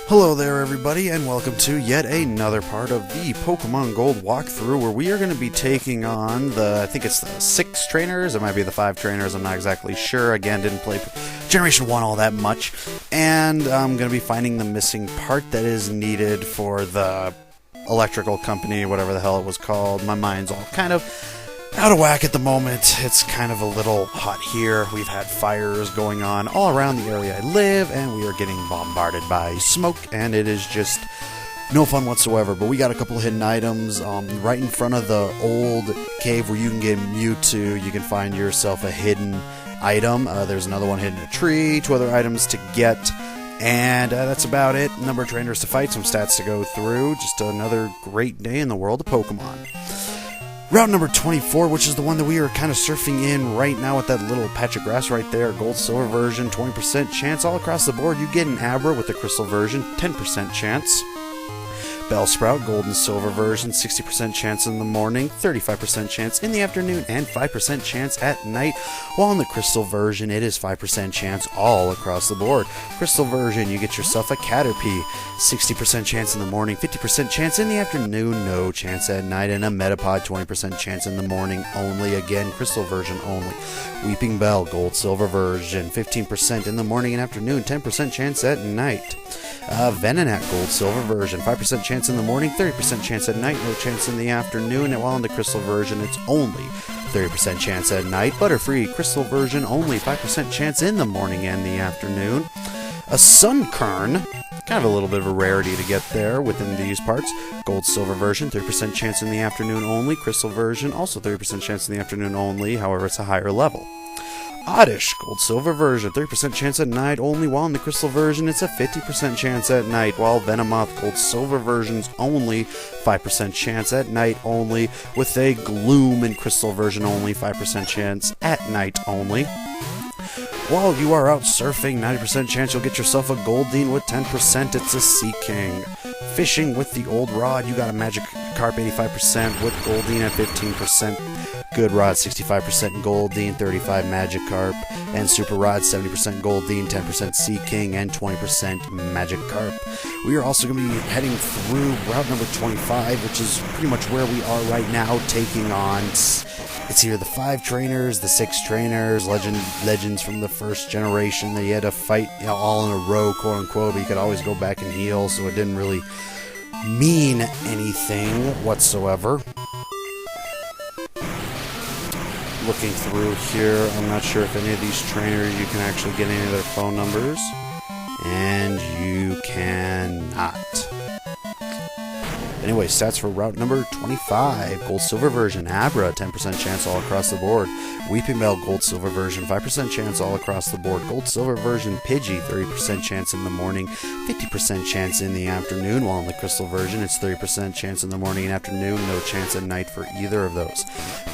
Hello there everybody, and welcome to yet another part of the Pokemon Gold walkthrough, where we are going to be taking on I think it's the 6 trainers, it might be the 5 trainers, I'm not exactly sure. Again, didn't play Generation 1 all that much, and I'm going to be finding the missing part that is needed for the electrical company, whatever the hell it was called. My mind's all kind of out of whack at the moment. It's kind of a little hot here. We've had fires going on all around the area I live, and we are getting bombarded by smoke, and it is just no fun whatsoever. But we got a couple of hidden items right in front of the old cave where you can get Mewtwo. You can find yourself a hidden item. There's another one hidden in a tree, 2 other items to get, and that's about it. Number of trainers to fight, some stats to go through. Just another great day in the world of Pokemon. Route number 24, which is the one that we are kind of surfing in right now with that little patch of grass right there. Gold, silver version, 20% chance all across the board. You get an Abra with the crystal version, 10% chance. Bellsprout, gold and silver version, 60% chance in the morning, 35% chance in the afternoon, and 5% chance at night. While in the crystal version, it is 5% chance all across the board. Crystal version, you get yourself a Caterpie, 60% chance in the morning, 50% chance in the afternoon, no chance at night, and a Metapod, 20% chance in the morning only. Again, crystal version only. Weeping Bell, gold, silver version, 15% in the morning and afternoon, 10% chance at night. Venonat, gold, silver version, 5% chance in the morning, 30% chance at night, no chance in the afternoon, and while in the crystal version, it's only 30% chance at night. Butterfree, crystal version only, 5% chance in the morning and the afternoon. A Sunkern, kind of a little bit of a rarity to get there within these parts. Gold, silver version, 30% chance in the afternoon only. Crystal version, also 30% chance in the afternoon only, however, it's a higher level. Oddish, gold, silver version, 30% chance at night only, while in the crystal version, it's a 50% chance at night, while Venomoth, gold, silver versions only, 5% chance at night only, with a Gloom in crystal version only, 5% chance at night only. While you are out surfing, 90% chance you'll get yourself a Goldeen with 10%, it's a Seaking. Fishing with the old rod, you got a Magikarp 85% with Goldeen at 15%. Good Rod, 65% Goldeen, 35 Magikarp, and Super Rod, 70% Goldeen, 10% Seaking, and 20% Magikarp. We are also going to be heading through route number 25, which is pretty much where we are right now, taking on, it's either the 5 trainers, the 6 trainers, legends from the first generation that you had to fight, all in a row, quote unquote, but you could always go back and heal, so it didn't really mean anything whatsoever. Looking through here, I'm not sure if any of these trainers you can actually get any of their phone numbers, and you cannot. Anyway, stats for route number 25. Gold, silver version, Abra, 10% chance all across the board. Weeping Bell, gold, silver version, 5% chance all across the board. Gold, silver version, Pidgey, 30% chance in the morning, 50% chance in the afternoon. While in the crystal version, it's 30% chance in the morning and afternoon, no chance at night for either of those.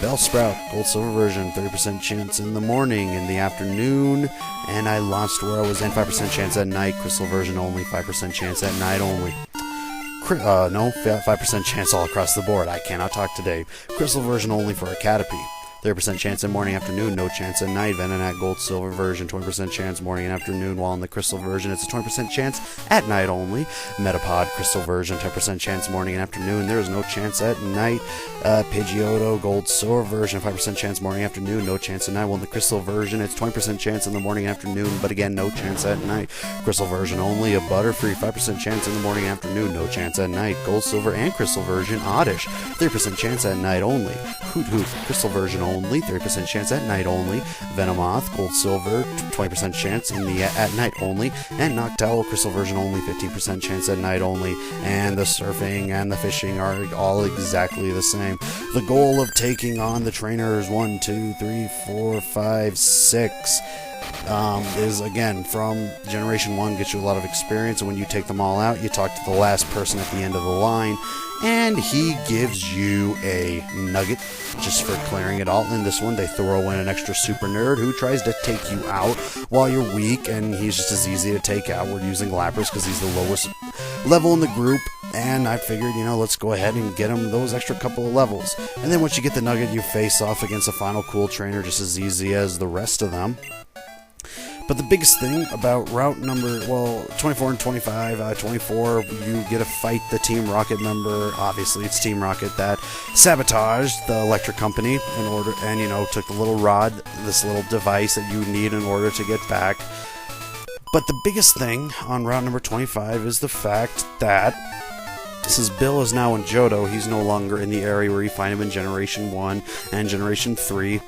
Bellsprout, gold, silver version, 30% chance in the morning, in the afternoon, and I lost where I was in, 5% chance at night. Crystal version only, 5% chance at night only. No, 5% chance all across the board. I cannot talk today. Crystal version only for a Caterpie. 30% chance in morning, afternoon, no chance at night. Venonat, gold, silver version, 20% chance morning and afternoon, while in the crystal version, it's a 20% chance at night only. Metapod, crystal version, 10% chance morning and afternoon, there is no chance at night. Pidgeotto, gold, silver version, 5% chance morning, afternoon, no chance at night. While in the crystal version, it's 20% chance in the morning and afternoon, but again, no chance at night. Crystal version only. A Butterfree, 5% chance in the morning and afternoon, no chance at night. Gold, silver, and crystal version. Oddish, 30% chance at night only. Hoot Hoot, crystal version only, 30% chance at night only. Venomoth, gold, silver, 20% chance in the at night only. And Noctowl, crystal version only, 15% chance at night only. And the surfing and the fishing are all exactly the same. The goal of taking on the trainers 1, 2, 3, 4, 5, 6 is, again, from Generation 1, gets you a lot of experience, and when you take them all out, you talk to the last person at the end of the line, and he gives you a nugget just for clearing it all. In this one, they throw in an extra super nerd who tries to take you out while you're weak, and he's just as easy to take out. We're using Lapras because he's the lowest level in the group, and I figured, let's go ahead and get him those extra couple of levels. And then once you get the nugget, you face off against a final cool trainer just as easy as the rest of them. But the biggest thing about route number, 24 and 25, 24, you get to fight the Team Rocket member. Obviously, it's Team Rocket that sabotaged the electric company in order, and, took the little rod, this little device that you need in order to get back. But the biggest thing on route number 25 is the fact that since Bill is now in Johto, he's no longer in the area where you find him in Generation 1 and Generation 3,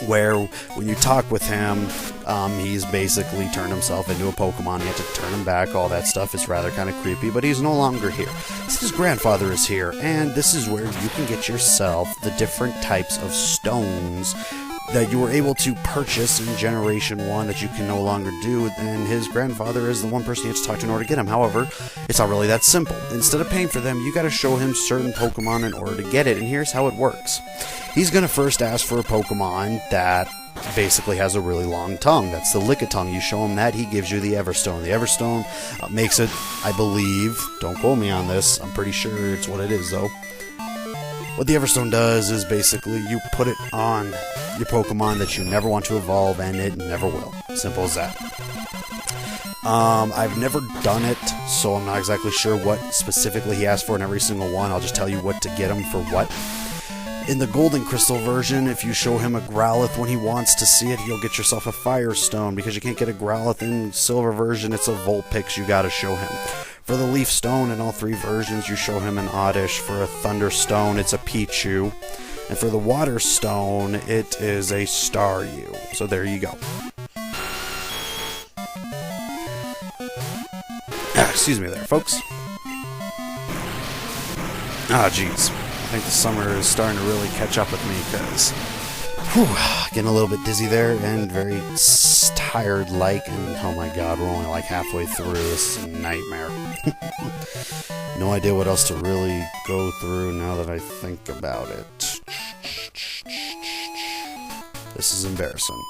where when you talk with him, he's basically turned himself into a Pokemon. You have to turn him back, all that stuff. It's rather kind of creepy, but he's no longer here. So his grandfather is here, and this is where you can get yourself the different types of stones that you were able to purchase in Generation 1 that you can no longer do, and his grandfather is the one person you have to talk to in order to get him. However, it's not really that simple. Instead of paying for them, you gotta show him certain Pokemon in order to get it, and here's how it works. He's gonna first ask for a Pokemon that basically has a really long tongue. That's the Lickitung. You show him that, he gives you the Everstone. The Everstone makes it, I believe, don't quote me on this, I'm pretty sure it's what it is though. What the Everstone does is basically you put it on your Pokemon that you never want to evolve, and it never will. Simple as that. I've never done it, so I'm not exactly sure what specifically he asked for in every single one. I'll just tell you what to get him for what. In the Golden Crystal version, if you show him a Growlithe when he wants to see it, you'll get yourself a Firestone, because you can't get a Growlithe in Silver version, it's a Vulpix you gotta show him. For the Leaf Stone, in all three versions, you show him an Oddish. For a Thunderstone, it's a Pichu. And for the Water Stone, it is a Staryu. So there you go. Excuse me there, folks. Jeez. I think the summer is starting to really catch up with me, because getting a little bit dizzy there and very tired-like, and oh my god, we're only like halfway through. This is a nightmare. No idea what else to really go through now that I think about it. This is embarrassing.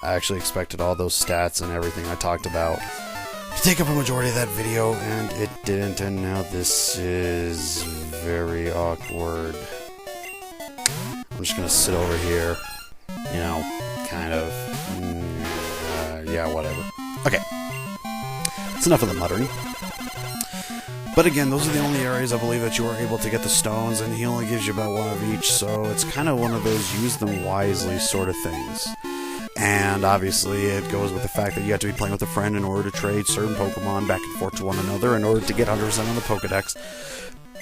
I actually expected all those stats and everything I talked about to take up a majority of that video, and it didn't, and now this is very awkward. I'm just gonna sit over here, kind of, yeah, whatever. Okay, that's enough of the muttering. But again, those are the only areas I believe that you are able to get the stones, and he only gives you about one of each, so it's kind of one of those use them wisely sort of things. And obviously it goes with the fact that you have to be playing with a friend in order to trade certain Pokemon back and forth to one another in order to get 100% on the Pokedex.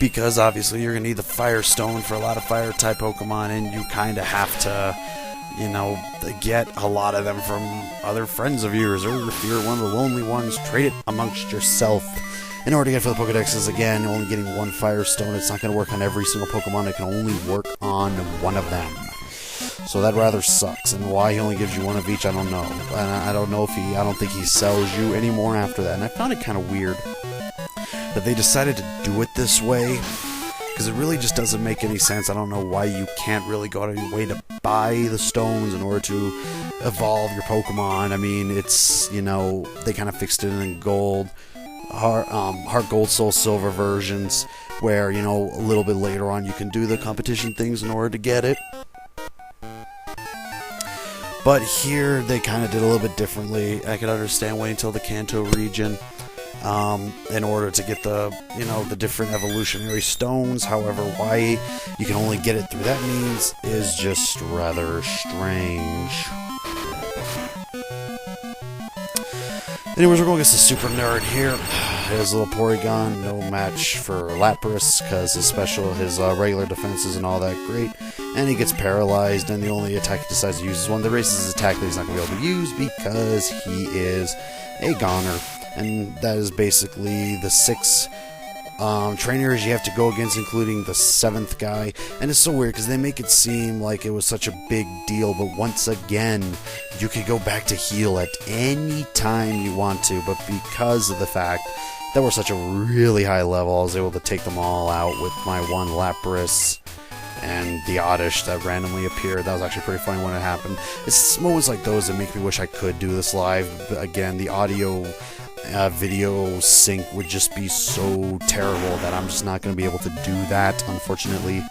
Because obviously you're going to need the Firestone for a lot of Fire-type Pokemon, and you kind of have to, get a lot of them from other friends of yours, or if you're one of the lonely ones, trade it amongst yourself. In order to get for the Pokedexes, again, only getting one Firestone, it's not going to work on every single Pokemon, it can only work on one of them. So that rather sucks, and why he only gives you one of each, I don't know. And I don't know if I don't think he sells you anymore after that, and I found it kind of weird that they decided to do it this way, because it really just doesn't make any sense. I don't know why you can't really go out of your way to buy the stones in order to evolve your Pokemon. I mean, it's, they kind of fixed it in Gold, Heart Gold, Soul Silver versions, where, a little bit later on you can do the competition things in order to get it. But here, they kind of did a little bit differently. I could understand waiting until the Kanto region in order to get the, the different evolutionary stones. However, why you can only get it through that means is just rather strange. Anyways, we're going against the super nerd here. His little Porygon, no match for Lapras, because his regular defenses and all that great. And he gets paralyzed, and the only attack he decides to use is one of the races attack that he's not going to be able to use because he is a goner. And that is basically the 6 trainers you have to go against, including the 7th guy. And it's so weird because they make it seem like it was such a big deal, but once again, you can go back to heal at any time you want to. But because of the fact that we're such a really high level, I was able to take them all out with my one Lapras and the Oddish that randomly appeared. That was actually pretty funny when it happened. It's moments like those that make me wish I could do this live. But again, the audio video sync would just be so terrible that I'm just not going to be able to do that, unfortunately.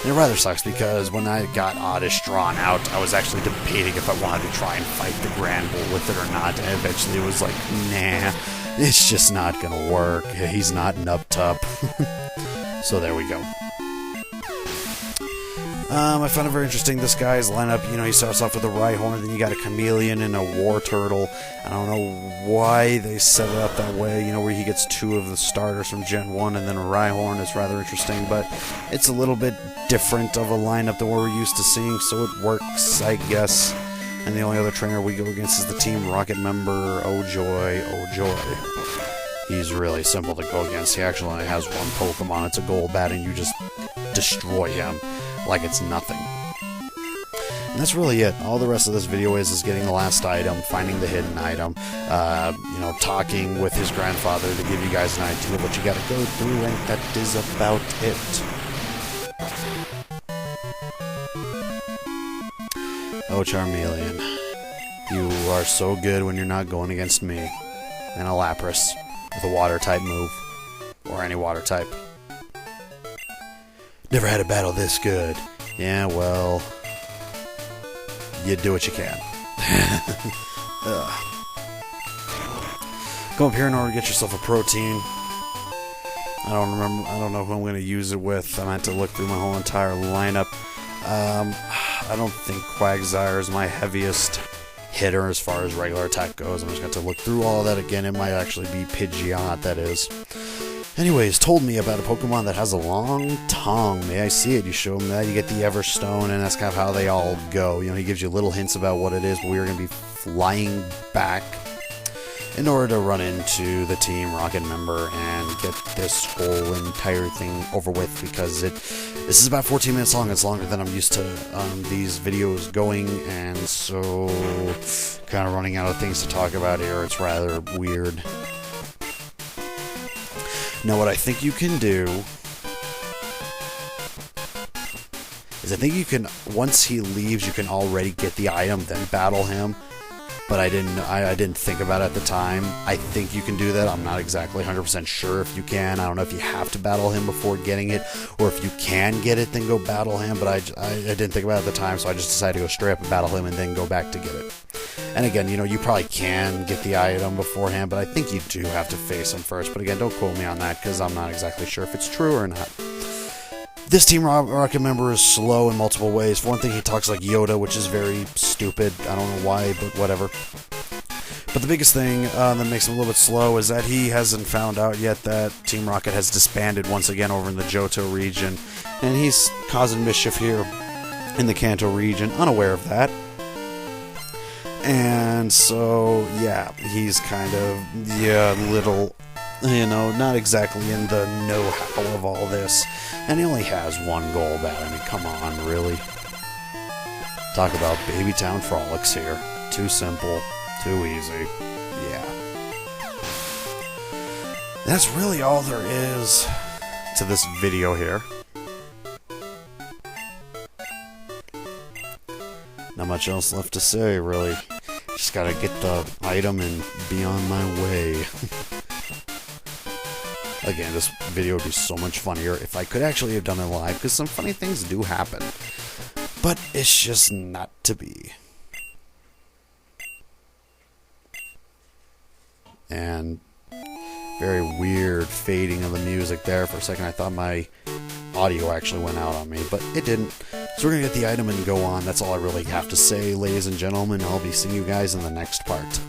And it rather sucks because when I got Oddish drawn out, I was actually debating if I wanted to try and fight the Grand Bull with it or not, and eventually it was like, nah, it's just not gonna work. He's not an up-top. So there we go. I found it very interesting, this guy's lineup. You know, he starts off with a Rhyhorn, then you got a Chameleon and a War Turtle. I don't know why they set it up that way, you know, where he gets 2 of the starters from Gen 1 and then a Rhyhorn. Is rather interesting, but it's a little bit different of a lineup than what we're used to seeing, so it works, I guess. And the only other trainer we go against is the Team Rocket member, Oh Joy, Oh Joy. He's really simple to go against. He actually only has 1 Pokemon. It's a Golbat, and you just destroy him like it's nothing. And that's really it. All the rest of this video is getting the last item, finding the hidden item, you know, talking with his grandfather to give you guys an idea of what you gotta go through, and that is about it. Oh, Charmeleon, you are so good when you're not going against me. And a Lapras with a water-type move, or any water type. Never had a battle this good. Yeah, well, you do what you can. Go up here in order to get yourself a protein. I don't know who I'm going to use it with. I had to look through my whole entire lineup. I don't think Quagsire is my heaviest hitter as far as regular attack goes. I'm just going to look through all of that again. It might actually be Pidgeot, that is. Anyways, told me about a Pokemon that has a long tongue. May I see it? You show him that, you get the Everstone, and that's kind of how they all go. You know, he gives you little hints about what it is, but we're going to be flying back in order to run into the Team Rocket member and get this whole entire thing over with, because this is about 14 minutes long. It's longer than I'm used to these videos going, and so kind of running out of things to talk about here. It's rather weird. Now, what I think you can do is I think you can, once he leaves, you can already get the item, then battle him. But I didn't think about it at the time. I think you can do that. I'm not exactly 100% sure if you can. I don't know if you have to battle him before getting it, or if you can get it, then go battle him. But I didn't think about it at the time, so I just decided to go straight up and battle him and then go back to get it. And again, you know, you probably can get the item beforehand, but I think you do have to face him first. But again, don't quote me on that, because I'm not exactly sure if it's true or not. This Team Rocket member is slow in multiple ways. For one thing, he talks like Yoda, which is very stupid. I don't know why, but whatever. But the biggest thing that makes him a little bit slow is that he hasn't found out yet that Team Rocket has disbanded once again over in the Johto region. And he's causing mischief here in the Kanto region, unaware of that. And so, yeah, he's kind of, little, you know, not exactly in the know-how of all this. And he only has 1 Golbat. I mean, come on, really? Talk about baby town frolics here. Too simple, too easy. Yeah. That's really all there is to this video here. Not much else left to say, really. Just gotta get the item and be on my way. Again, this video would be so much funnier if I could actually have done it live, because some funny things do happen. But it's just not to be. And very weird fading of the music there. For a second I thought my audio actually went out on me, but it didn't. So we're going to get the item and go on. That's all I really have to say, ladies and gentlemen. I'll be seeing you guys in the next part.